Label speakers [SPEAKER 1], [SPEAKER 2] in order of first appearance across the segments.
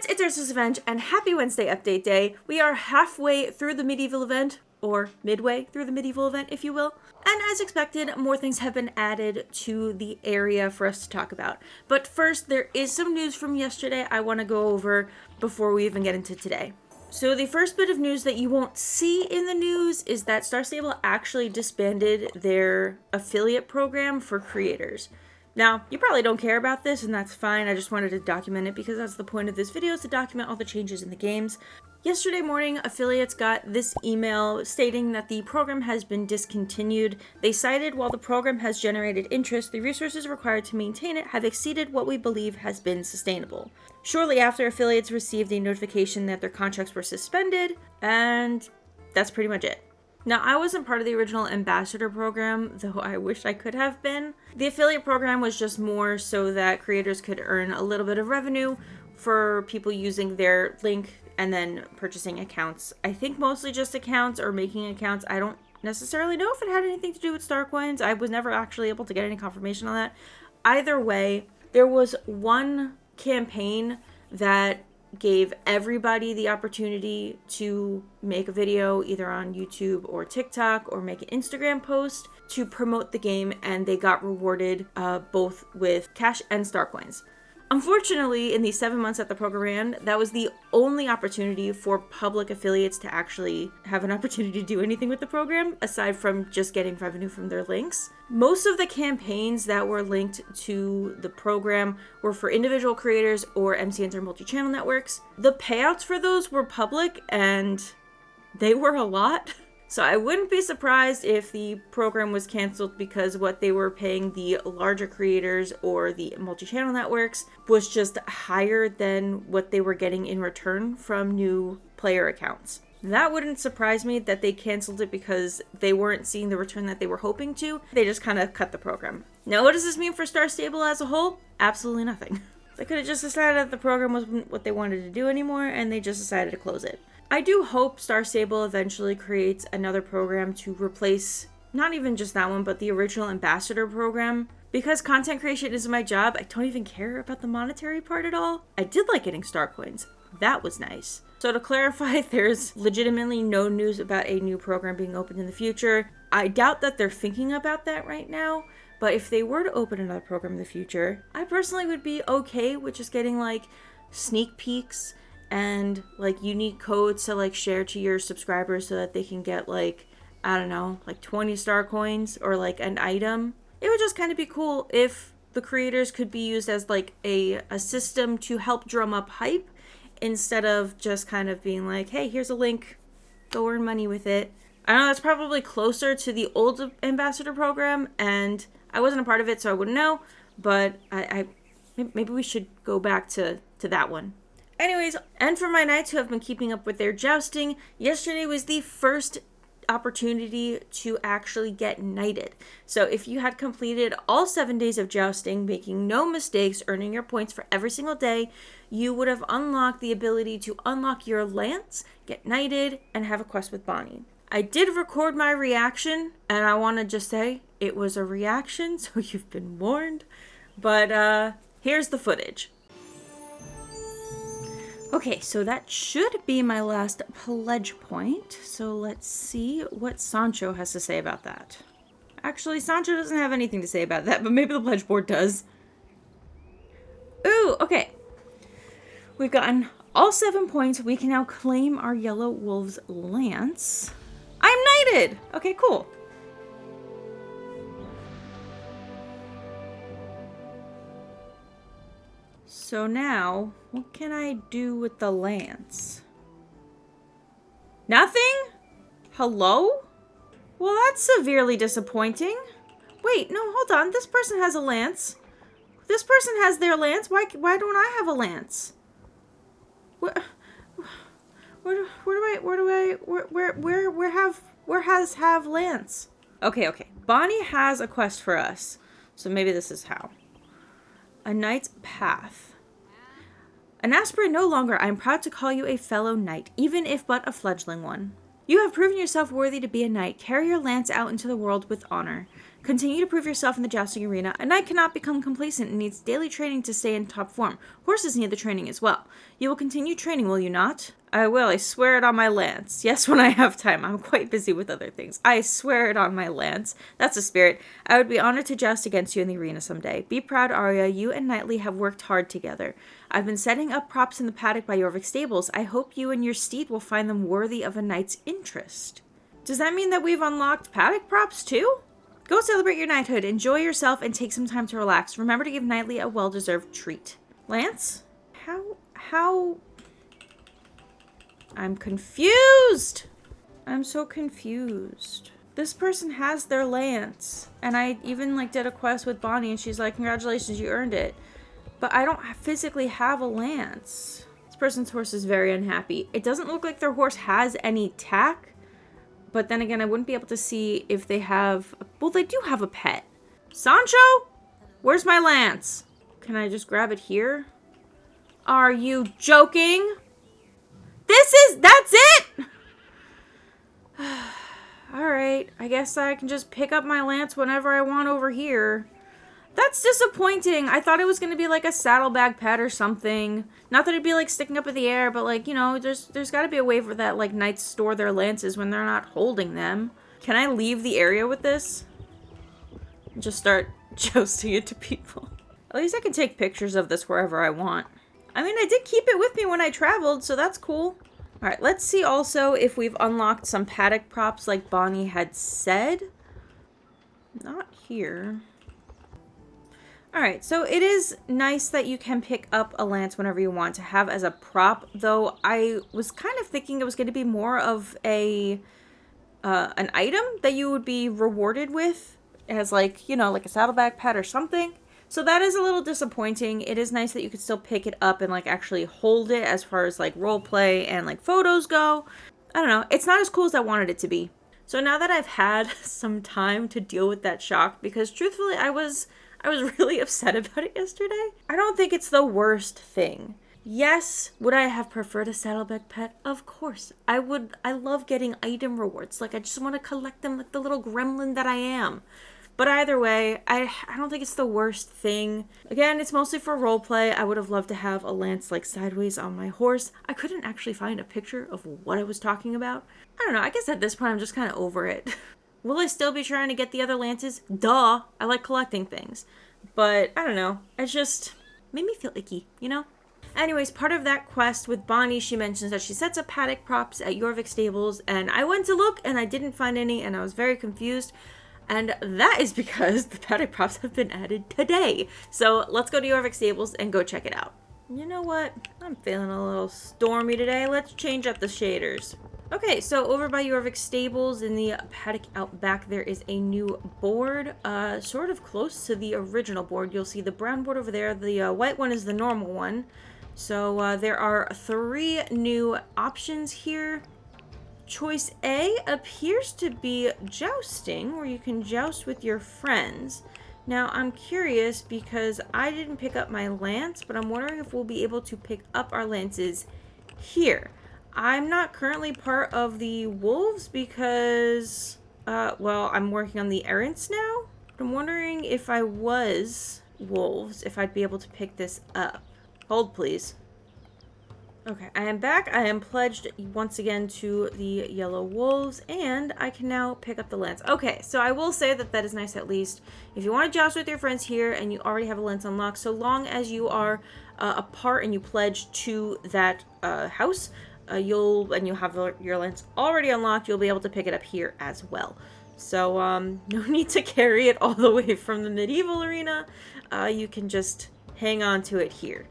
[SPEAKER 1] friends, it's UrsulasRevenge, and happy Wednesday update day. We are halfway through the medieval event, or midway through the medieval event, if you will. And as expected, more things have been added to the area for us to talk about. But first, there is some news from yesterday I want to go over before we even get into today. So the first bit of news that you won't see in the news is that Star Stable actually disbanded their affiliate program for creators. Now, you probably don't care about this, and that's fine. I just wanted to document it because that's the point of this video, is to document all the changes in the games. Yesterday morning, affiliates got this email stating that the program has been discontinued. They cited, while the program has generated interest, the resources required to maintain it have exceeded what we believe has been sustainable. Shortly after, affiliates received a notification that their contracts were suspended, and that's pretty much it. Now, I wasn't part of the original ambassador program, though I wish I could have been. The affiliate program was just more so that creators could earn a little bit of revenue for people using their link and then purchasing accounts. I think mostly just accounts or making accounts. I don't necessarily know if it had anything to do with star coins. I was never actually able to get any confirmation on that. Either way, there was one campaign that gave everybody the opportunity to make a video either on YouTube or TikTok or make an Instagram post to promote the game, and they got rewarded both with cash and star coins. Unfortunately, in the 7 months that the program ran, that was the only opportunity for public affiliates to actually have an opportunity to do anything with the program, aside from just getting revenue from their links. Most of the campaigns that were linked to the program were for individual creators or MCNs or multi-channel networks. The payouts for those were public, and they were a lot. So I wouldn't be surprised if the program was canceled because what they were paying the larger creators or the multi-channel networks was just higher than what they were getting in return from new player accounts. That wouldn't surprise me that they canceled it because they weren't seeing the return that they were hoping to. They just kind of cut the program. Now, what does this mean for Star Stable as a whole? Absolutely nothing. They could have just decided that the program wasn't what they wanted to do anymore, and they just decided to close it. I do hope Star Stable eventually creates another program to replace not even just that one, but the original ambassador program. Because content creation isn't my job, I don't even care about the monetary part at all. I did like getting star coins. That was nice. So to clarify, there's legitimately no news about a new program being opened in the future. I doubt that they're thinking about that right now, but if they were to open another program in the future, I personally would be okay with just getting like sneak peeks and like unique codes to like share to your subscribers so that they can get like, I don't know, like 20 star coins or like an item. It would just kind of be cool if the creators could be used as like a system to help drum up hype instead of just kind of being like, hey, here's a link, go earn money with it. I know that's probably closer to the old ambassador program, and I wasn't a part of it, so I wouldn't know, but I maybe we should go back to that one. Anyways, and for my knights who have been keeping up with their jousting, yesterday was the first opportunity to actually get knighted. So if you had completed all 7 days of jousting, making no mistakes, earning your points for every single day, you would have unlocked the ability to unlock your lance, get knighted, and have a quest with Bonnie. I did record my reaction, and I want to just say it was a reaction, so you've been warned. But here's the footage. Okay, so that should be my last pledge point. So let's see what Sancho has to say about that. Actually, Sancho doesn't have anything to say about that, but maybe the pledge board does. Ooh, okay. We've gotten all 7 points. We can now claim our Yellow Wolf's lance. I'm knighted! Okay, cool. So now, what can I do with the lance? Nothing? Hello? Well, that's severely disappointing. Wait, no, hold on. This person has a lance. This person has their lance. Why don't I have a lance? Where have lance? Okay. Bonnie has a quest for us. So maybe this is how. A knight's path. An aspirant no longer, I am proud to call you a fellow knight, even if but a fledgling one. You have proven yourself worthy to be a knight. Carry your lance out into the world with honor. Continue to prove yourself in the jousting arena. A knight cannot become complacent and needs daily training to stay in top form. Horses need the training as well. You will continue training, will you not? I will. I swear it on my lance. Yes, when I have time. I'm quite busy with other things. I swear it on my lance. That's a spirit. I would be honored to joust against you in the arena someday. Be proud, Arya. You and Knightley have worked hard together. I've been setting up props in the paddock by Jorvik stables. I hope you and your steed will find them worthy of a knight's interest. Does that mean that we've unlocked paddock props too? Go celebrate your knighthood. Enjoy yourself and take some time to relax. Remember to give Knightley a well-deserved treat. Lance? How... I'm confused. I'm so confused. This person has their lance. And I even did a quest with Bonnie and she's like, congratulations, you earned it. But I don't physically have a lance. This person's horse is very unhappy. It doesn't look like their horse has any tack. But then again, I wouldn't be able to see if they have... Well, they do have a pet. Sancho? Where's my lance? Can I just grab it here? Are you joking? That's it! Alright, I guess I can just pick up my lance whenever I want over here. That's disappointing. I thought it was going to be like a saddlebag pet or something. Not that it'd be sticking up in the air, but there's got to be a way for that knights store their lances when they're not holding them. Can I leave the area with this? Just start jousting it to people. At least I can take pictures of this wherever I want. I mean, I did keep it with me when I traveled, so that's cool. Alright, let's see also if we've unlocked some paddock props like Bonnie had said. Not here. Alright, so it is nice that you can pick up a lance whenever you want to have as a prop, though I was kind of thinking it was going to be more of an item that you would be rewarded with as like a saddlebag pet or something. So that is a little disappointing. It is nice that you could still pick it up and actually hold it as far as roleplay and photos go. I don't know. It's not as cool as I wanted it to be. So now that I've had some time to deal with that shock, because truthfully I was really upset about it yesterday. I don't think it's the worst thing. Yes, would I have preferred a saddlebag pet? Of course. I would. I love getting item rewards. I just want to collect them like the little gremlin that I am. But either way, I don't think it's the worst thing. Again, it's mostly for roleplay. I would have loved to have a lance sideways on my horse. I couldn't actually find a picture of what I was talking about. I don't know. I guess at this point I'm just kind of over it. Will I still be trying to get the other lances? Duh. I like collecting things. But I don't know. It just made me feel icky, Anyways, part of that quest with Bonnie, she mentions that she sets up paddock props at Jorvik stables. And I went to look and I didn't find any and I was very confused. And that is because the paddock props have been added today. So let's go to Jorvik stables and go check it out. You know what? I'm feeling a little stormy today. Let's change up the shaders. Okay, so over by Jorvik stables in the paddock out back, there is a new board, sort of close to the original board. You'll see the brown board over there. The white one is the normal one. So there are 3 new options here. Choice A appears to be jousting, where you can joust with your friends. Now, I'm curious because I didn't pick up my lance, but I'm wondering if we'll be able to pick up our lances here. I'm not currently part of the wolves because, well, I'm working on the errants now. But I'm wondering if I was wolves, if I'd be able to pick this up. Hold, please. Okay, I am back. I am pledged once again to the yellow wolves, and I can now pick up the lance. Okay, so I will say that is nice at least. If you want to joust with your friends here and you already have a lance unlocked, so long as you are a part and you pledge to that house, you have your lance already unlocked, you'll be able to pick it up here as well. So no need to carry it all the way from the medieval arena. You can just hang on to it here.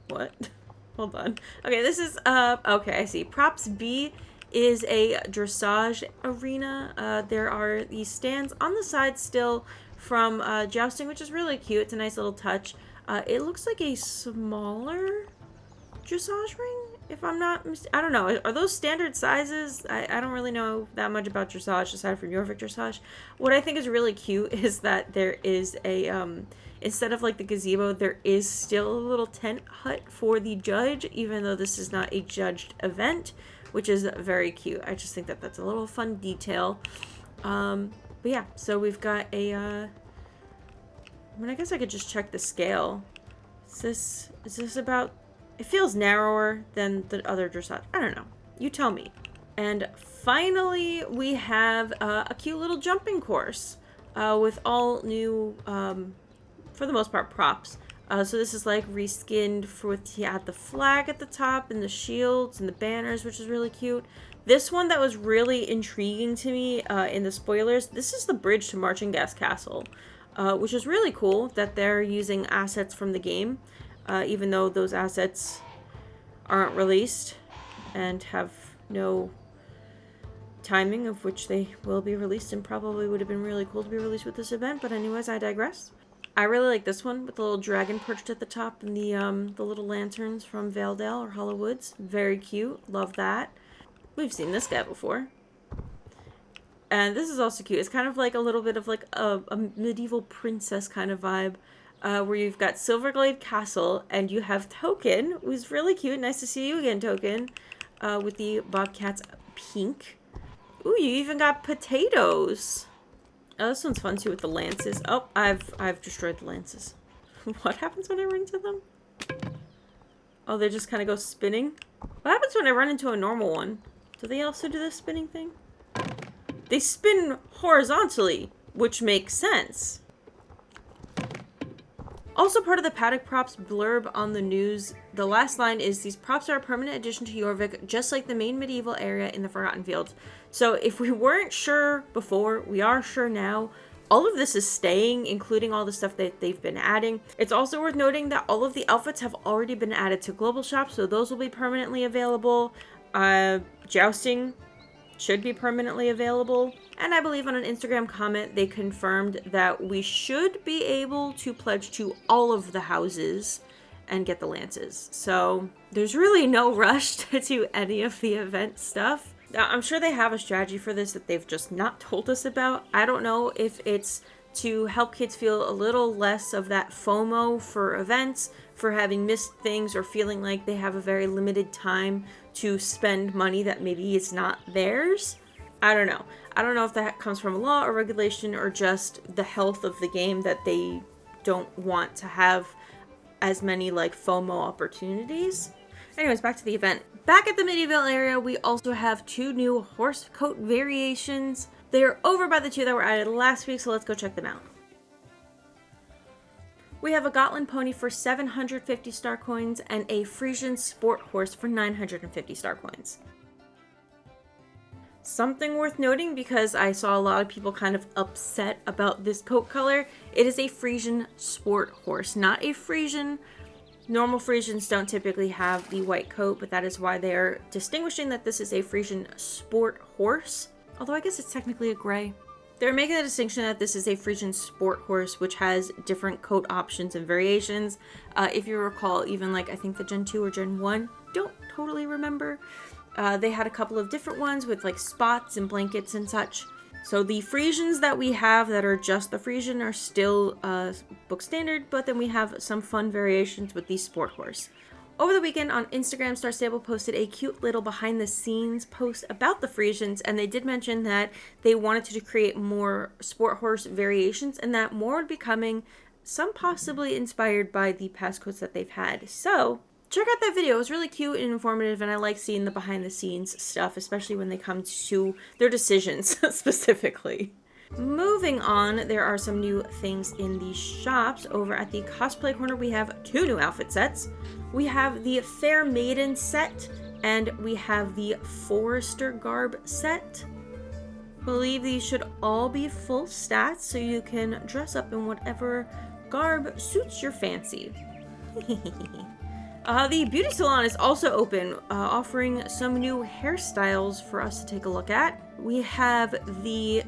[SPEAKER 1] What? Hold on. Okay, this is, okay, I see. Props B is a dressage arena. There are these stands on the side still from jousting, which is really cute. It's a nice little touch. It looks like a smaller dressage ring, if I'm not I don't know. Are those standard sizes? I don't really know that much about dressage aside from Jorvik dressage. What I think is really cute is that there is a, instead of like the gazebo, there is still a little tent hut for the judge, even though this is not a judged event, which is very cute. I just think that that's a little fun detail. But yeah, so we've got a, I mean, I guess I could just check the scale. Is this about, it feels narrower than the other dressage. I don't know. You tell me. And finally, we have a cute little jumping course with all new, for the most part, props. So this is like reskinned with the flag at the top and the shields and the banners, which is really cute. This one that was really intriguing to me in the spoilers, this is the bridge to Marching Gas Castle, which is really cool that they're using assets from the game, even though those assets aren't released and have no timing of which they will be released, and probably would have been really cool to be released with this event. But anyways, I digress. I really like this one with the little dragon perched at the top and the little lanterns from Valedale or Hollow Woods. Very cute. Love that. We've seen this guy before. And this is also cute. It's kind of like a little bit of like a medieval princess kind of vibe, where you've got Silverglade Castle and you have Token, who's really cute. Nice to see you again, Token, with the Bobcats pink. Ooh, you even got potatoes. Oh, this one's fun too with the lances. Oh, I've destroyed the lances. What happens when I run into them? Oh, they just kind of go spinning. What happens when I run into a normal one? Do they also do this spinning thing? They spin horizontally, which makes sense. Also part of the Paddock props blurb on the news, the last line is, "These props are a permanent addition to Jorvik, just like the main medieval area in the Forgotten Fields." So if we weren't sure before, we are sure now. All of this is staying, including all the stuff that they've been adding. It's also worth noting that all of the outfits have already been added to Global Shop, so those will be permanently available. Jousting should be permanently available. And I believe on an Instagram comment, they confirmed that we should be able to pledge to all of the houses and get the lances. So there's really no rush to do any of the event stuff. Now, I'm sure they have a strategy for this that they've just not told us about. I don't know if it's to help kids feel a little less of that FOMO for events, for having missed things, or feeling like they have a very limited time to spend money that maybe is not theirs. I don't know. I don't know if that comes from a law or regulation or just the health of the game, that they don't want to have as many like FOMO opportunities. Anyways, back to the event. Back at the medieval area, we also have 2 new horse coat variations. They're over by the 2 that were added last week, so let's go check them out. We have a Gotland pony for 750 star coins and a Frisian sport horse for 950 star coins. Something worth noting, because I saw a lot of people kind of upset about this coat color, it is a Frisian sport horse, not a Frisian. Normal Frisians don't typically have the white coat, but that is why they're distinguishing that this is a Frisian sport horse. Although I guess it's technically a gray. They're making the distinction that this is a Frisian sport horse, which has different coat options and variations. If you recall, even like I think the Gen 2 or Gen 1, don't totally remember. They had a couple of different ones with like spots and blankets and such. So the Frisians that we have that are just the Frisian are still book standard, but then we have some fun variations with the sport horse. Over the weekend on Instagram, Star Stable posted a cute little behind the scenes post about the Frisians, and they did mention that they wanted to create more sport horse variations and that more would be coming, some possibly inspired by the past coats that they've had. So check out that video. It was really cute and informative, and I like seeing the behind the scenes stuff, especially when they come to their decisions specifically. Moving on, there are some new things in the shops. Over at the cosplay corner, we have 2 new outfit sets. We have the Fair Maiden set, and we have the Forester Garb set. I believe these should all be full stats, so you can dress up in whatever garb suits your fancy. The beauty salon is also open, offering some new hairstyles for us to take a look at. We have the,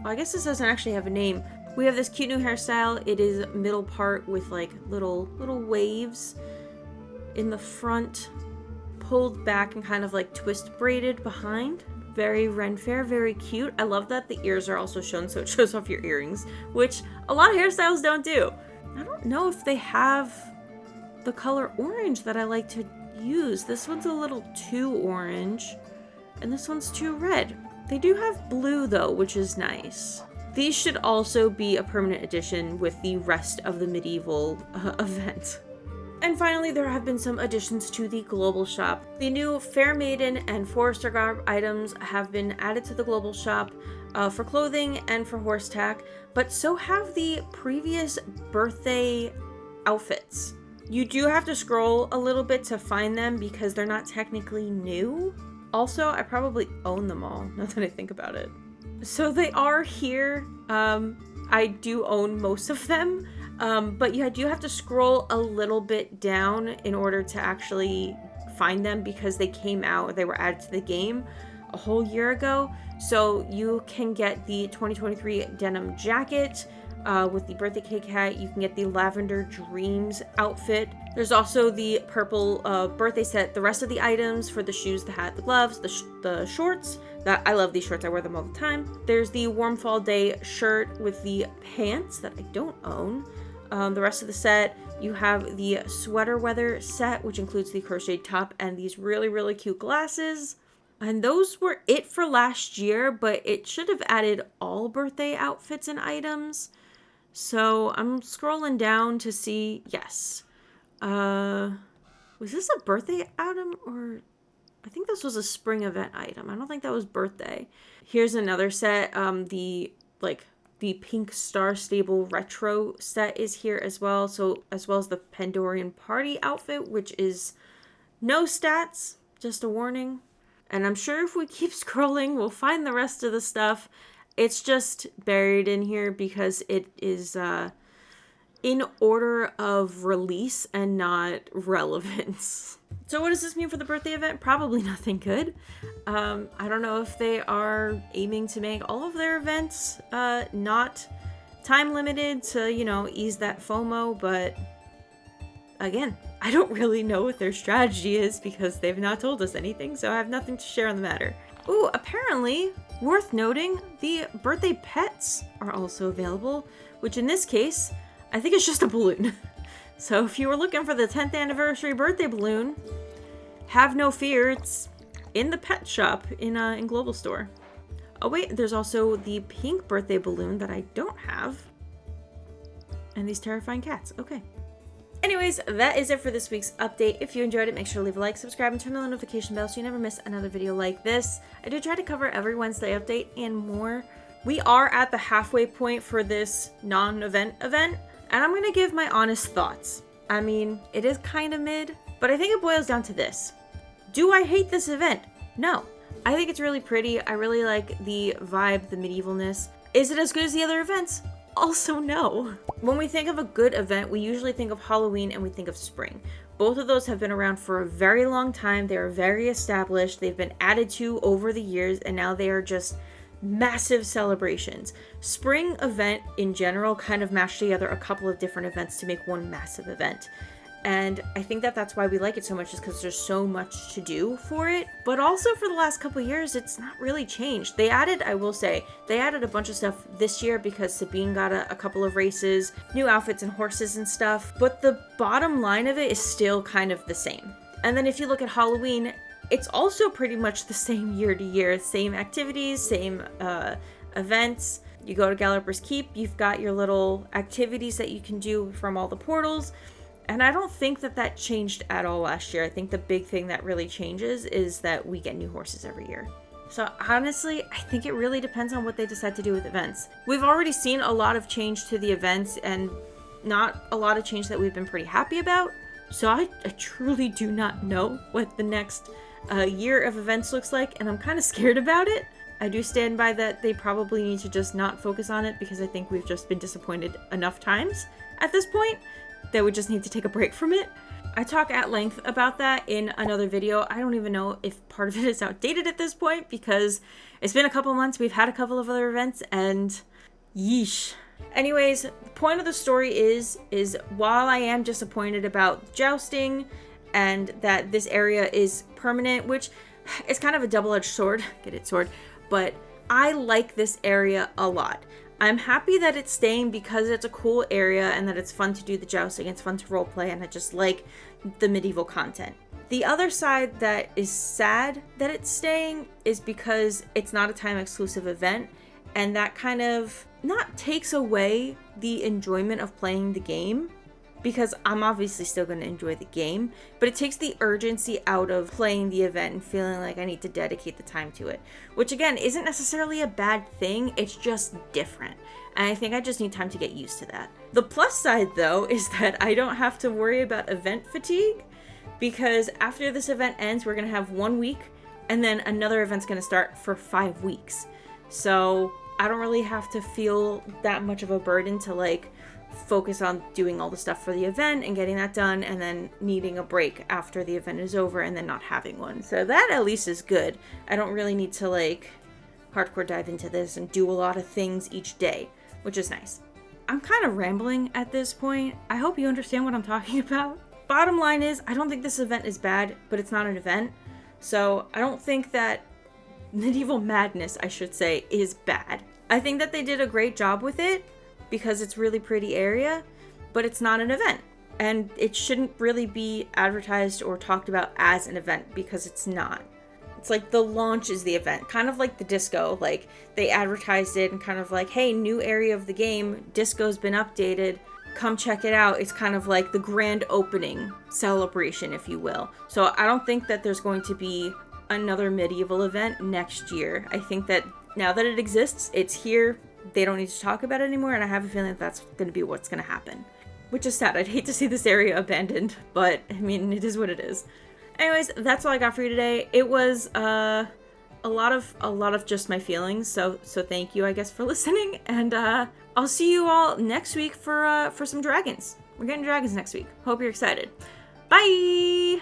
[SPEAKER 1] I guess this doesn't actually have a name. We have this cute new hairstyle. It is middle part with like little waves in the front, pulled back and kind of like twist braided behind. Very Ren Fair, very cute. I love that the ears are also shown, so it shows off your earrings, which a lot of hairstyles don't do. I don't know if they have the color orange that I like to use. This one's a little too orange. and this one's too red. They do have blue though, which is nice. These should also be a permanent addition with the rest of the medieval event. And finally, there have been some additions to the global shop. The new Fair Maiden and Forester Garb items have been added to the global shop for clothing and for horse tack, but so have the previous birthday outfits. You do have to scroll a little bit to find them because they're not technically new. Also, I probably own them all, now that I think about it. So they are here. I do own most of them. But yeah, I do have to scroll a little bit down in order to actually find them because they came out, they were added to the game a whole year ago. So you can get the 2023 denim jacket with the birthday cake hat. You can get the Lavender Dreams outfit. There's also the purple birthday set, the rest of the items for the shoes, the hat, the gloves, the shorts. I love these shorts, I wear them all the time. There's the Warm Fall Day shirt with the pants that I don't own. The rest of the set, you have the sweater weather set, which includes the crocheted top and these really, really cute glasses. And those were it for last year, but it should have added all birthday outfits and items. So I'm scrolling down to see, yes. Was this a birthday item or... I think this was a spring event item. I don't think that was birthday. Here's another set, the Pink Star Stable retro set is here as well. So as well as the Pandorian party outfit, which is no stats, just a warning. And I'm sure if we keep scrolling, we'll find the rest of the stuff. It's just buried in here because it is in order of release and not relevance. So what does this mean for the birthday event? Probably nothing good. I don't know if they are aiming to make all of their events not time limited to, ease that FOMO, but again, I don't really know what their strategy is because they've not told us anything, so I have nothing to share on the matter. Ooh, apparently, worth noting, the birthday pets are also available, which in this case, I think it's just a balloon. So if you were looking for the 10th anniversary birthday balloon, have no fear, it's in the pet shop in Global Store. Oh wait, there's also the pink birthday balloon that I don't have. And these terrifying cats, okay. Anyways, that is it for this week's update. If you enjoyed it, make sure to leave a like, subscribe, and turn on the notification bell so you never miss another video like this. I do try to cover every Wednesday update and more. We are at the halfway point for this non-event event, and I'm going to give my honest thoughts. I mean, it is kind of mid, but I think it boils down to this. Do I hate this event? No. I think it's really pretty. I really like the vibe, the medievalness. Is it as good as the other events? Also no. When we think of a good event, we usually think of Halloween and we think of spring. Both of those have been around for a very long time. They are very established. They've been added to over the years, and now they are just massive celebrations. Spring event in general kind of mashed together a couple of different events to make one massive event. And I think that that's why we like it so much, is because there's so much to do for it. But also for the last couple of years, it's not really changed. They added, I will say, they added a bunch of stuff this year because Sabine got a couple of races, new outfits and horses and stuff. But the bottom line of it is still kind of the same. And then if you look at Halloween, it's also pretty much the same year to year. Same activities, same events. You go to Galloper's Keep, you've got your little activities that you can do from all the portals. And I don't think that that changed at all last year. I think the big thing that really changes is that we get new horses every year. So honestly, I think it really depends on what they decide to do with events. We've already seen a lot of change to the events and not a lot of change that we've been pretty happy about. So I truly do not know what the next year of events looks like, and I'm kind of scared about it. I do stand by that they probably need to just not focus on it because I think we've just been disappointed enough times at this point that we just need to take a break from it. I talk at length about that in another video. I don't even know if part of it is outdated at this point because it's been a couple months. We've had a couple of other events and yeesh. Anyways, the point of the story is while I am disappointed about jousting and that this area is permanent, which is kind of a double-edged sword, get it, sword, but I like this area a lot. I'm happy that it's staying because it's a cool area and that it's fun to do the jousting, it's fun to roleplay, and I just like the medieval content. The other side that is sad that it's staying is because it's not a time exclusive event, and that kind of not takes away the enjoyment of playing the game, because I'm obviously still going to enjoy the game, but it takes the urgency out of playing the event and feeling like I need to dedicate the time to it, which again isn't necessarily a bad thing, it's just different. And I think I just need time to get used to that. The plus side though is that I don't have to worry about event fatigue, because after this event ends, we're going to have 1 week and then another event's going to start for 5 weeks. So I don't really have to feel that much of a burden to like focus on doing all the stuff for the event and getting that done, and then needing a break after the event is over and then not having one. So that at least is good. I don't really need to like hardcore dive into this and do a lot of things each day, which is nice. I'm kind of rambling at this point. I hope you understand what I'm talking about. Bottom line is, I don't think this event is bad, but it's not an event. So I don't think that Medieval Madness, I should say, is bad. I think that they did a great job with it, because it's really pretty area, but it's not an event. And it shouldn't really be advertised or talked about as an event, because it's not. It's like the launch is the event, kind of like the disco. Like they advertised it and kind of like, hey, new area of the game, disco's been updated, come check it out. It's kind of like the grand opening celebration, if you will. So I don't think that there's going to be another medieval event next year. I think that now that it exists, it's here. They don't need to talk about it anymore, and I have a feeling that that's going to be what's going to happen. Which is sad. I'd hate to see this area abandoned, but I mean, it is what it is. Anyways, that's all I got for you today. It was a lot of just my feelings, so thank you, I guess, for listening, and I'll see you all next week for some dragons. We're getting dragons next week. Hope you're excited. Bye!